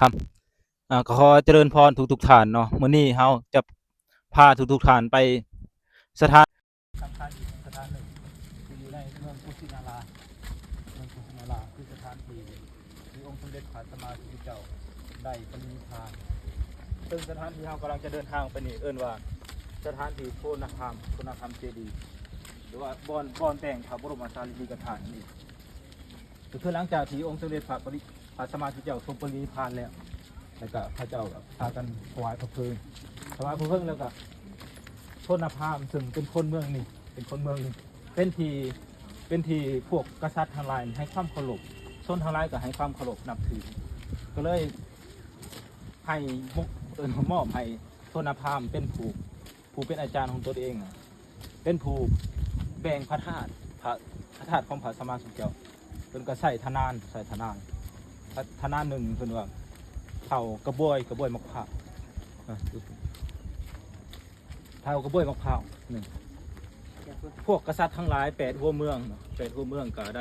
ครับก็ขอเจริญพรทุกๆท่านเนาะมื้อนี้เฮาจะพาทุกๆท่านไปสถานสำคัญอีกสถานหนึ่งที่อยู่ในเมืองกุสินาราเมืองกุสินาราคือสถานที่ที่องค์สมเด็จพระสัมมาสัมพุทธเจ้าได้ปรินิพพานซึ่งสถานที่เฮากำลังจะเดินทางไปนี่เอิ้นว่าสถานที่โพนธรรมเจดีย์หรือว่าบ่อนแต่งพระบรมสารีริกธาตุนี่ก็คือหลังจากที่องค์สมเด็จพระสัมมาสัมพุทธเจ้าทรงปรินิพพานแล้วก็พระเจ้าก็พากันถวายพระเพลิงแล้วก็ชนพราหมณ์ซึ่งเป็นคนเมืองนี่เป็นที่พวกกษัตริย์ทั้งหลายให้ความเคารพชนทั้งหลายก็ให้ความเคารพนับถือก็เลยให้มอบให้ชนพราหมณ์เป็นผู้เป็นอาจารย์ของตนเองเป็นผู้แบ่งพระธาตุของพระสัมมาสัมพุทธเจ้าเป็นก็ใส่ทนานหนึ่งเพิ่นว่าเท่ากระบวยมะพร้าวเท่ากระบวยมะพร้าวหนึ่งพวกกษัตริย์ทั้งหลาย8 หัวเมืองก็ไ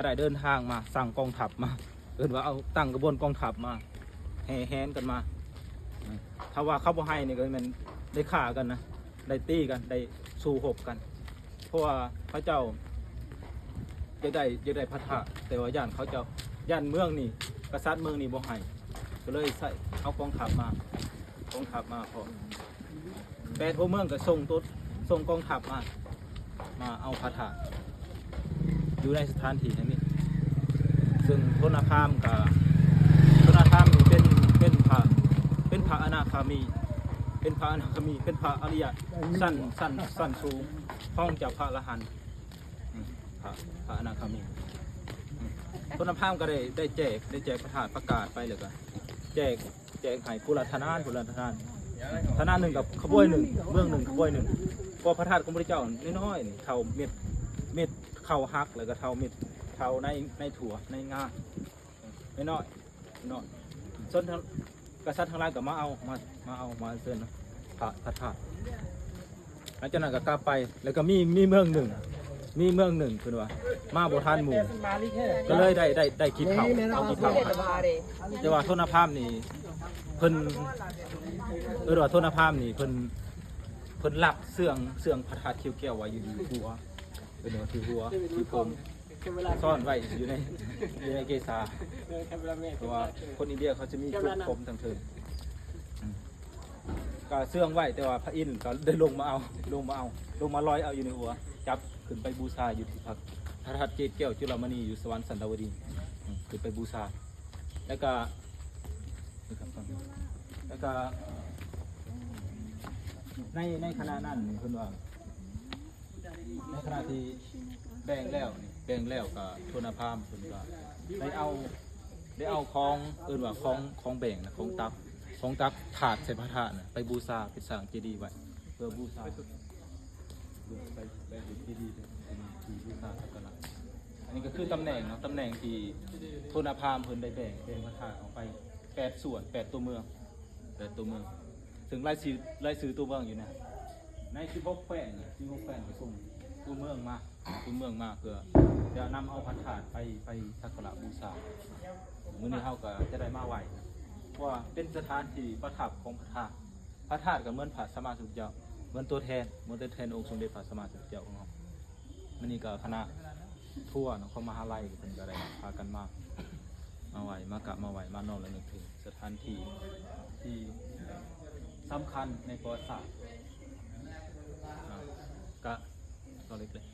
ด้เดินทางมาสั่งกองทัพมาเอิ้นว่าเอาตั้งกระบวนกองทัพมาแห่นกันมาถ้าว่าเขาบ่ให้นี่ก็มันได้ฆ่ากันนะได้ตีกันได้สู้รบกันเพราะว่าพระเจ้าจะได้พระธาตุแต่ว่าย่านเมืองนี่กษัตริย์เมืองนี่บ่ให้ก็เลยใส่เอากองทัพมาพอ8 หัวเมืองก็ส่งกองทัพมาเอาพระธาตุอยู่ในสถานที่นี้ซึ่งชนพราหมณ์นี่เป็นพระอนาคามีเป็นพระอริยะสั้นสูงพ้องจากพระอรหันต์พระอนาคามีชนพราหมณ์ก็ได้แจกพระธาตุประกาศไปเลยก็แจกให้ผู้ละทนานหนึ่งกับขบวยหนึ่งเมืองหนึ่งขบวยหนึ่งพอพระธาตุของพระเจ้าน้อยๆเท่าเม็ดเท่าฮักแล้วก็เท่าเม็ดเท่าในถั่วในงาน้อยส่วนกษัตริย์ทั้งหลายก็มาเชิญพระธาตุหลังจากนั้นก็กลับไปแล้วก็มีเมืองหนึ่งคือว่ามาบ่ทันหมู่ก็เลยได้กินข้าวเอากินข้าวแต่ว่าโทษภาพนี่เพิ่นว่าโทษภาพนี่เพิ่นลักเสื่องพระธาตุเขียวแก้วไว้อยู่ที่หัวที่ผมซ่อนไว้อยู่ในเกศาเพราะว่าคนอินเดียเขาจะมีชุดผมทั้งเทิงก็เสื่องไว้แต่ว่าพระอินทร์ก็ได้ลงมาลอยเอาอยู่ในหัวจับขึ้นไปบูชาอยู่ที่พระธาตุเกศแก้วจุฬามณีอยู่สวรรค์สันตวดีขึ้นไปบูชาแล้วก็ในขณะนั้นเพิ่นว่าในขณะที่แบ่งแล้วก็ชนพราหมณ์เพิ่นก็ได้เอาของว่าของแบ่งนะของตักถาดใส่พระธาตุไปบูชาไปสร้างเจดีย์ไว้เพื่อบูชาไปเจดีย์ที่บูชาสักการะอันนี้ก็คือตำแหน่งที่ชนพราหมณ์เพิ่นได้แบ่งพระธาตุออกไป8 ส่วน8 ตัวเมืองถึงรายชื่อตัวเมืองอยู่นะใน16 แขวงไปส่งตัวเมืองมาเพื่อจะนำเอาพระธาตุไปสักการะบูชามื้อนี้เฮาก็จะได้มาไหว้เพราะว่าเป็นสถานที่ประทับของพระธาตุก็เหมือนพระสัมมาสัมพุทธเจ้าเหมือนตัวแทนองค์สมเด็จพระสัมมาสัมพุทธเจ้าของเรามื้อนี้ก็คณะทัวร์ของมหาลัยเพิ่นก็ได้พากันมาไหว้มากราบมาไหว้มานอนและนึกถึงสถานที่สำคัญในประวัติศาสตร์ก็เล็กเลย